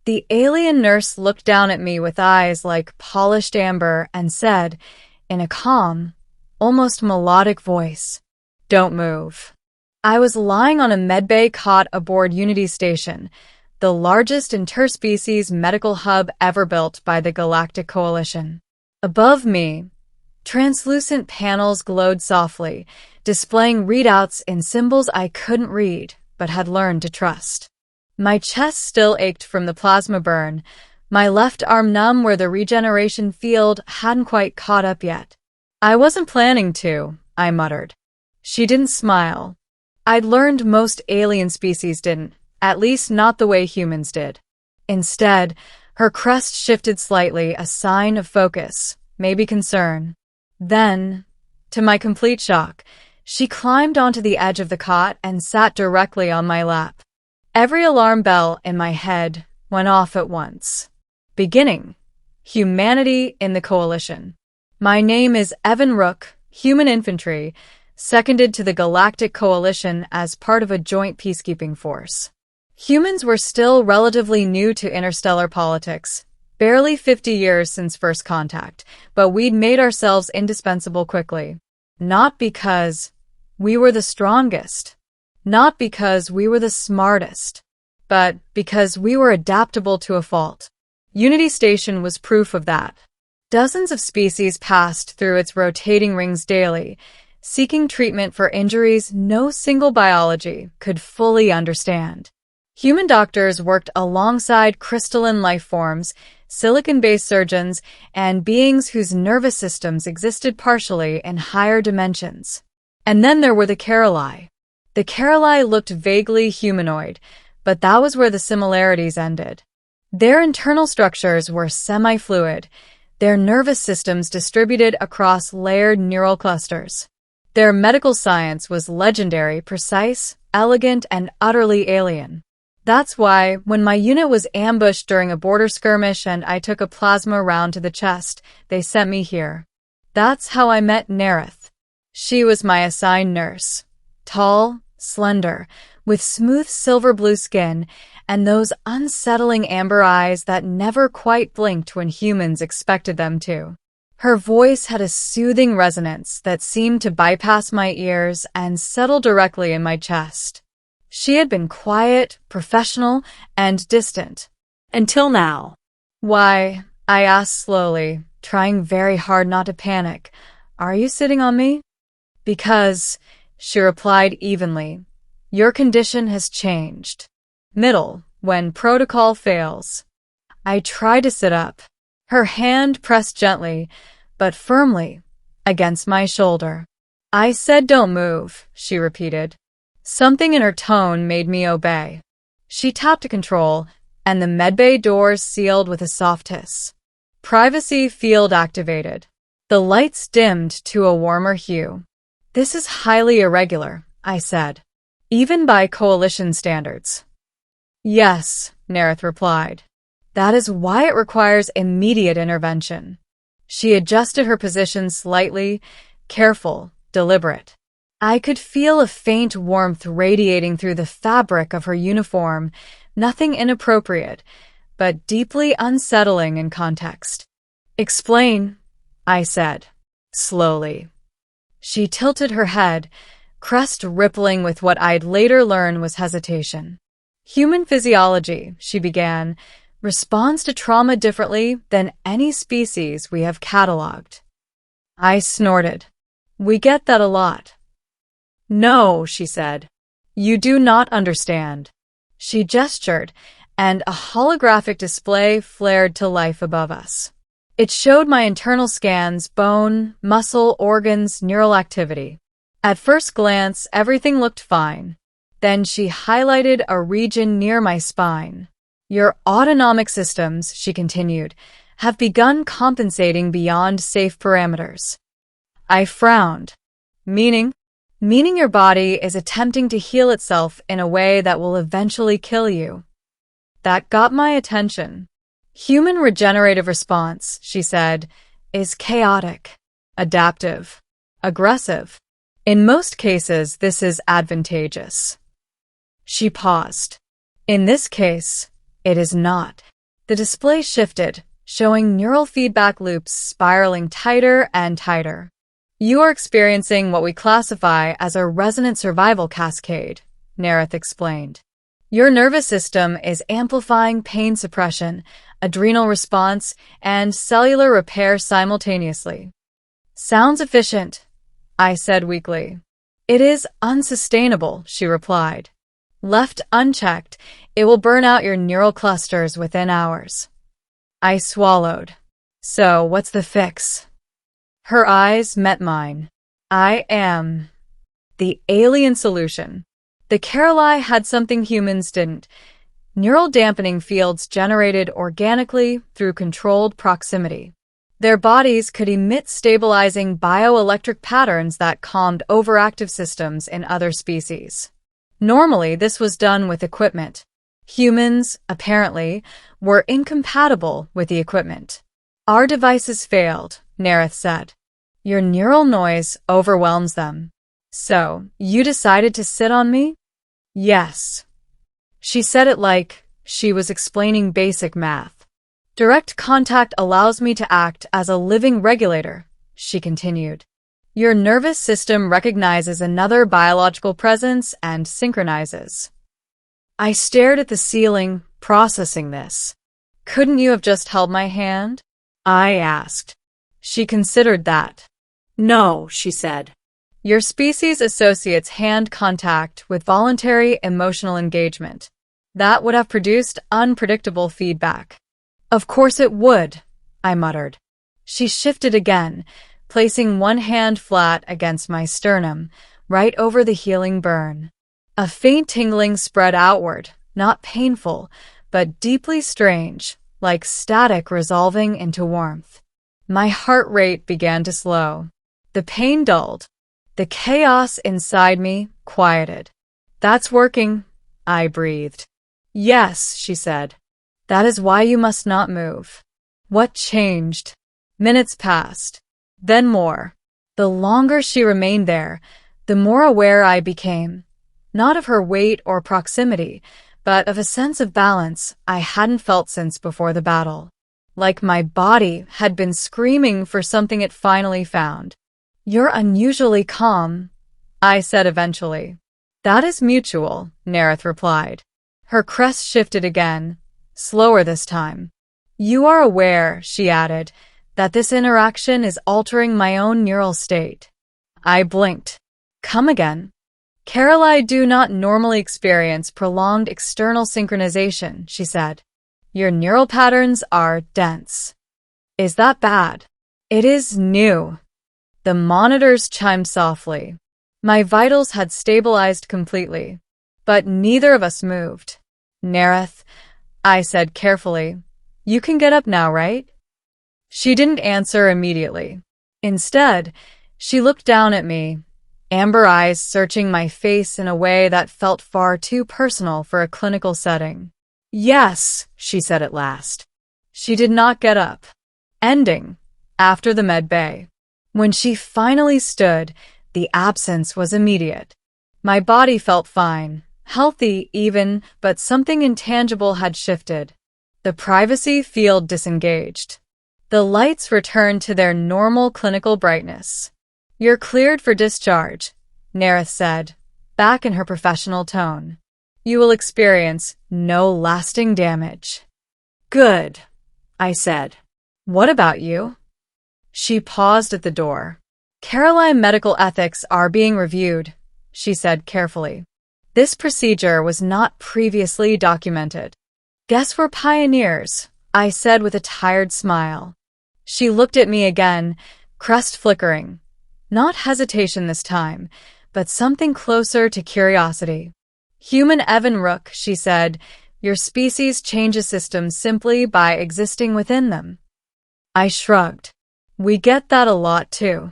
The alien nurse looked down at me with eyes like polished amber and said, in a calm, almost melodic voice, "Don't move." I was lying on a medbay cot aboard Unity Station, the largest interspecies medical hub ever built by the Galactic Coalition. Above me, translucent panels glowed softly, displaying readouts in symbols I couldn't read but had learned to trust. My chest still ached from the plasma burn, my left arm numb where the regeneration field hadn't quite caught up yet. "I wasn't planning to," I muttered. She didn't smile. I'd learned most alien species didn't, at least not the way humans did. Instead, her crest shifted slightly, a sign of focus, maybe concern. Then, to my complete shock, she climbed onto the edge of the cot and sat directly on my lap. Every alarm bell in my head went off at once. Beginning. Humanity in the Coalition. My name is Evan Rook, Human Infantry, seconded to the Galactic Coalition as part of a joint peacekeeping force. Humans were still relatively new to interstellar politics, barely 50 years since first contact, but we'd made ourselves indispensable quickly. Not because we were the strongest, not because we were the smartest, but because we were adaptable to a fault. Unity Station was proof of that. Dozens of species passed through its rotating rings daily, seeking treatment for injuries no single biology could fully understand. Human doctors worked alongside crystalline life forms, silicon-based surgeons, and beings whose nervous systems existed partially in higher dimensions. And then there were the Caroli. The Caroli looked vaguely humanoid, but that was where the similarities ended. Their internal structures were semi-fluid, their nervous systems distributed across layered neural clusters. Their medical science was legendary, precise, elegant, and utterly alien. That's why, when my unit was ambushed during a border skirmish and I took a plasma round to the chest, they sent me here. That's how I met Nerith. She was my assigned nurse. Tall, slender, with smooth silver blue skin, and those unsettling amber eyes that never quite blinked when humans expected them to. Her voice had a soothing resonance that seemed to bypass my ears and settle directly in my chest. She had been quiet, professional, and distant. Until now. "Why," I asked slowly, trying very hard not to panic, "are you sitting on me?" "Because," she replied evenly, "your condition has changed." Middle, when protocol fails. I tried to sit up. Her hand pressed gently, but firmly, against my shoulder. "I said don't move," she repeated. Something in her tone made me obey. She tapped a control, and the medbay doors sealed with a soft hiss. Privacy field activated. The lights dimmed to a warmer hue. "This is highly irregular," I said, "even by Coalition standards." "Yes," Nerith replied. "That is why it requires immediate intervention." She adjusted her position slightly, careful, deliberate. I could feel a faint warmth radiating through the fabric of her uniform, nothing inappropriate, but deeply unsettling in context. "Explain," I said, slowly. She tilted her head, crest rippling with what I'd later learn was hesitation. "Human physiology," she began, "responds to trauma differently than any species we have cataloged." I snorted. "We get that a lot." "No," she said. "You do not understand." She gestured, and a holographic display flared to life above us. It showed my internal scans, bone, muscle, organs, neural activity. At first glance, everything looked fine. Then she highlighted a region near my spine. "Your autonomic systems," she continued, "have begun compensating beyond safe parameters." I frowned. "Meaning?" "Meaning your body is attempting to heal itself in a way that will eventually kill you." That got my attention. "Human regenerative response," she said, "is chaotic, adaptive, aggressive. In most cases, this is advantageous." She paused. "In this case, it is not." The display shifted, showing neural feedback loops spiraling tighter and tighter. You are experiencing what we classify as a resonant survival cascade, Nerith explained. Your nervous system is amplifying pain suppression, adrenal response, and cellular repair simultaneously. Sounds efficient, I said weakly. It is unsustainable, she replied. Left unchecked, it will burn out your neural clusters within hours. I swallowed. So, what's the fix? Her eyes met mine. I am the alien solution. The Caroli had something humans didn't. Neural dampening fields generated organically through controlled proximity. Their bodies could emit stabilizing bioelectric patterns that calmed overactive systems in other species. Normally, this was done with equipment. Humans, apparently, were incompatible with the equipment. Our devices failed, Nerith said. Your neural noise overwhelms them. So, you decided to sit on me? Yes. She said it like she was explaining basic math. Direct contact allows me to act as a living regulator, she continued. Your nervous system recognizes another biological presence and synchronizes. I stared at the ceiling, processing this. Couldn't you have just held my hand? I asked. She considered that. No, she said. Your species associates hand contact with voluntary emotional engagement. That would have produced unpredictable feedback. Of course it would, I muttered. She shifted again, placing one hand flat against my sternum, right over the healing burn. A faint tingling spread outward, not painful, but deeply strange, like static resolving into warmth. My heart rate began to slow. The pain dulled. The chaos inside me quieted. That's working, I breathed. Yes, she said. That is why you must not move. What changed? Minutes passed. Then more. The longer she remained there, the more aware I became. Not of her weight or proximity, but of a sense of balance I hadn't felt since before the battle. Like my body had been screaming for something it finally found. You're unusually calm, I said eventually. That is mutual, Nerith replied. Her crest shifted again, slower this time. You are aware, she added, that this interaction is altering my own neural state. I blinked. Come again. Caroli do not normally experience prolonged external synchronization, she said. Your neural patterns are dense. Is that bad? It is new. The monitors chimed softly. My vitals had stabilized completely, but neither of us moved. Nerith, I said carefully, you can get up now, right? She didn't answer immediately. Instead, she looked down at me, amber eyes searching my face in a way that felt far too personal for a clinical setting. Yes, she said at last. She did not get up. Ending, after the med bay. When she finally stood, the absence was immediate. My body felt fine, healthy even, but something intangible had shifted. The privacy field disengaged. The lights returned to their normal clinical brightness. You're cleared for discharge, Nerith said, back in her professional tone. You will experience no lasting damage. Good, I said. What about you? She paused at the door. Caroline medical ethics are being reviewed, she said carefully. This procedure was not previously documented. Guess we're pioneers, I said with a tired smile. She looked at me again, crest flickering. Not hesitation this time, but something closer to curiosity. Human Evan Rook, she said, your species changes systems simply by existing within them. I shrugged. We get that a lot too.